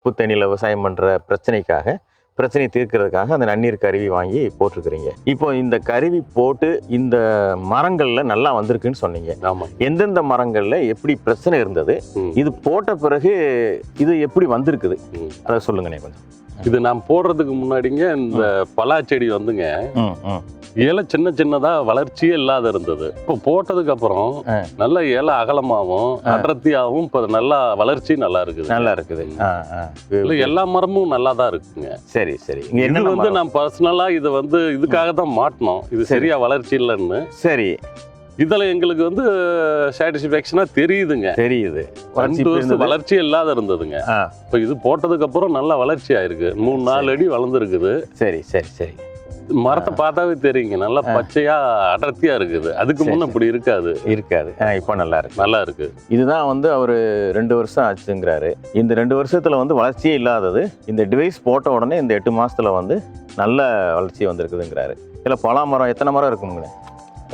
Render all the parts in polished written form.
உப்பு தண்ணியில் விவசாயம் பண்ணுற பிரச்சனையை தீர்க்கிறதுக்காக அந்த நன்னீர் கருவி வாங்கி போட்டிருக்கிறீங்க. இப்போ இந்த கருவி போட்டு இந்த மரங்களில் நல்லா வந்திருக்குன்னு சொன்னீங்க. ஆமாம். எந்தெந்த மரங்களில் எப்படி பிரச்சனை இருந்தது, இது போட்ட பிறகு இது எப்படி வந்திருக்குது, அதை சொல்லுங்கண்ணே கொஞ்சம். இது நான் போடுறதுக்கு முன்னாடிங்க இந்த பலா செடி வந்துங்க இலை சின்ன சின்னதா வளர்ச்சியே இல்லாத இருந்தது. இப்போ போட்டதுக்கு அப்புறம் நல்ல இலை அகலமாகவும் அடர்த்தியாகவும் இப்போ நல்லா வளர்ச்சி நல்லா இருக்குது. எல்லா மரமும் நல்லா தான் இருக்குங்க. சரி சரி. இது வந்து நான் பர்சனலா இதை வந்து இதுக்காக தான் மாட்டினோம், இது சரியா வளர்ச்சி இல்லைன்னு. சரி. இதுல எங்களுக்கு வந்து சாட்டிஸ்ஃபேக்ஷனா தெரியுது. 2 வருஷம் வளர்ச்சி இல்லாத இருந்ததுங்க. இப்போ இது போட்டதுக்கு அப்புறம் நல்லா வளர்ச்சி ஆயிருக்கு. 3-4 அடி வளர்ந்துருக்குது. சரி சரி சரி. மரத்தை பார்த்தாவே தெரியுங்க, நல்லா பச்சையா அடர்த்தியா இருக்குது. அதுக்கு முன்ன இப்படி இருக்காது. இப்போ நல்லா இருக்கு. இதுதான் வந்து அவர் 2 வருஷம் ஆச்சுங்கிறாரு. இந்த 2 வருஷத்துல வந்து வளர்ச்சியே இல்லாதது இந்த டிவைஸ் போட்ட உடனே இந்த 8 மாசத்துல வந்து நல்ல வளர்ச்சி வந்திருக்குதுங்கிறாரு. இதுல பலா மரம் எத்தனை மரம் இருக்குங்க?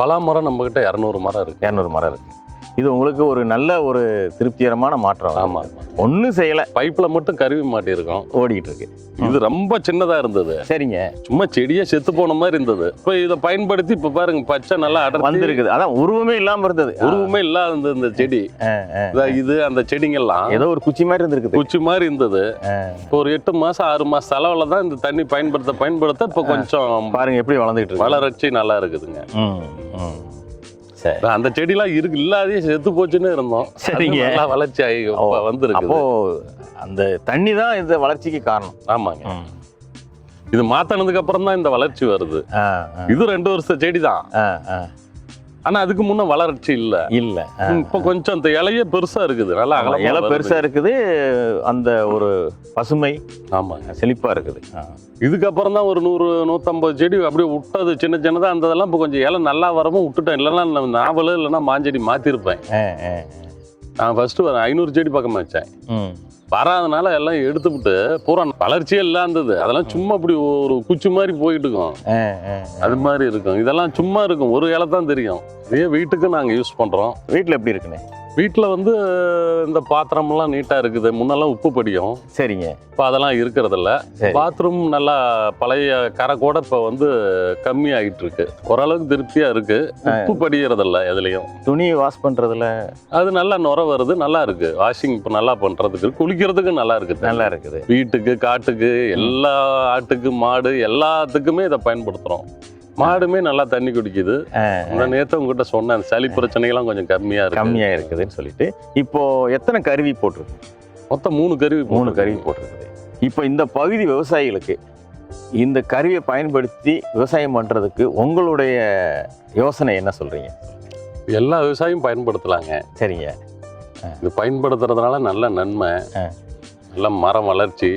பலா மரம் நம்ம கிட்ட 200 மரம் இருக்கு. 200 மரம் இருக்கு. இது உங்களுக்கு ஒரு நல்ல ஒரு திருப்திகரமான மாற்றம். ஆமா. ஒன்றும் செய்யலை, பைப்ல மட்டும் கருவி மாட்டியிருக்கோம், ஓடிக்கிட்டு இருக்கு. இது ரொம்ப சின்னதா இருந்தது. சரிங்க. சும்மா செடியே செத்து போன மாதிரி இருந்தது. இப்போ இதை பயன்படுத்தி இப்ப பாருங்க பச்சை நல்லா வந்திருக்குது. அதான் உருவமே இல்லாம இருந்தது. உருவமே இல்லாத இந்த செடி இது அந்த செடிங்கெல்லாம் ஏதோ ஒரு குச்சி மாதிரி இருந்திருக்கு. குச்சி மாதிரி இருந்தது. இப்போ ஒரு 8 மாசம் 6 மாசம் செலவுல தான் இந்த தண்ணி பயன்படுத்த இப்போ கொஞ்சம் பாருங்க எப்படி வளர்ந்துட்டு இருக்கு. வளர்ச்சி நல்லா இருக்குதுங்க. அந்த செடிலாம் இல்லாதே செத்து போச்சுன்னு இருந்தோம். சரிங்க. நல்லா வளர்ச்சி ஆகி வந்துருக்கு. அப்போ அந்த தண்ணி தான் இந்த வளர்ச்சிக்கு காரணம். ஆமாங்க. இது மாத்தினதுக்கு அப்புறம் தான் இந்த வளர்ச்சி வருது. இது 2 வருஷம் செடி தான். ஆனா அதுக்கு முன்ன வளர்ச்சி இல்ல. இப்போ கொஞ்சம் அந்த இலையே பெருசா இருக்குது. நல்லா இலை பெருசா இருக்குது. அந்த ஒரு பசுமை செழிப்பா இருக்குது. இதுக்கப்புறம் தான் ஒரு 100-150 செடி அப்படியே விட்டது சின்ன சின்னதா. அந்த இதெல்லாம் இப்போ கொஞ்சம் இலை நல்லா வரவும் விட்டுட்டேன். இல்லைன்னா நாவல் இல்லைன்னா மாஞ்செடி மாத்திருப்பேன். நான் ஃபர்ஸ்ட் ஒரு 500 செடி பக்கமா வச்சேன். வராதனால எல்லாம் எடுத்துவிட்டு பூரா வளர்ச்சியே இல்லாதது. அதெல்லாம் சும்மா அப்படி ஒரு குச்சி மாதிரி போயிட்டு இருக்கும். அது மாதிரி இருக்கும். இதெல்லாம் சும்மா இருக்கும், ஒரு இலை தான் தெரியும். இதே வீட்டுக்கு நாங்கள் யூஸ் பண்றோம். வீட்டில் எப்படி இருக்குண்ணே? வீட்டில் வந்து இந்த பாத்திரம்லாம் நீட்டாக இருக்குது. முன்னெல்லாம் உப்பு படியும். சரிங்க. இப்போ அதெல்லாம் இருக்கிறதில்ல. பாத்ரூம் நல்லா பழைய கரை கூட இப்போ வந்து கம்மி ஆகிட்டு இருக்கு. ஓரளவுக்கு திருப்தியாக இருக்கு. உப்பு படிக்கிறதில்ல எதுலையும். துணி வாஷ் பண்ணுறதுல அது நல்லா நுர வருது. நல்லா இருக்கு. வாஷிங் இப்போ நல்லா பண்ணுறதுக்கு, குளிக்கிறதுக்கு நல்லா இருக்குது. வீட்டுக்கு, காட்டுக்கு, எல்லா ஆட்டுக்கு, மாடு எல்லாத்துக்குமே இதை பயன்படுத்துகிறோம். மாடுமே நல்லா தண்ணி குடிக்குது. நேற்று உங்ககிட்ட சொன்னேன், சளி பிரச்சனைகள்லாம் கொஞ்சம் கம்மியா இருக்குதுன்னு சொல்லிட்டு. இப்போ எத்தனை கருவி போட்டிருக்கு? மொத்தம் 3 கருவி போட்டிருக்குது. இப்போ இந்த பகுதி விவசாயிகளுக்கு இந்த கருவியை பயன்படுத்தி விவசாயம் பண்றதுக்கு உங்களுடைய யோசனை என்ன சொல்றீங்க? எல்லா விவசாயம் பயன்படுத்தலாங்க. சரிங்க. இது பயன்படுத்துறதுனால நல்ல நன்மை, நல்ல மரம் வளர்ச்சி,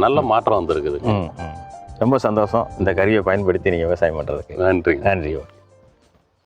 நல்ல மாற்றம் வந்திருக்குது. ரொம்ப சந்தோஷம் இந்த கருவியை பயன்படுத்தி நீங்கள் விவசாயம் பண்ணுறதுக்கு. நன்றி.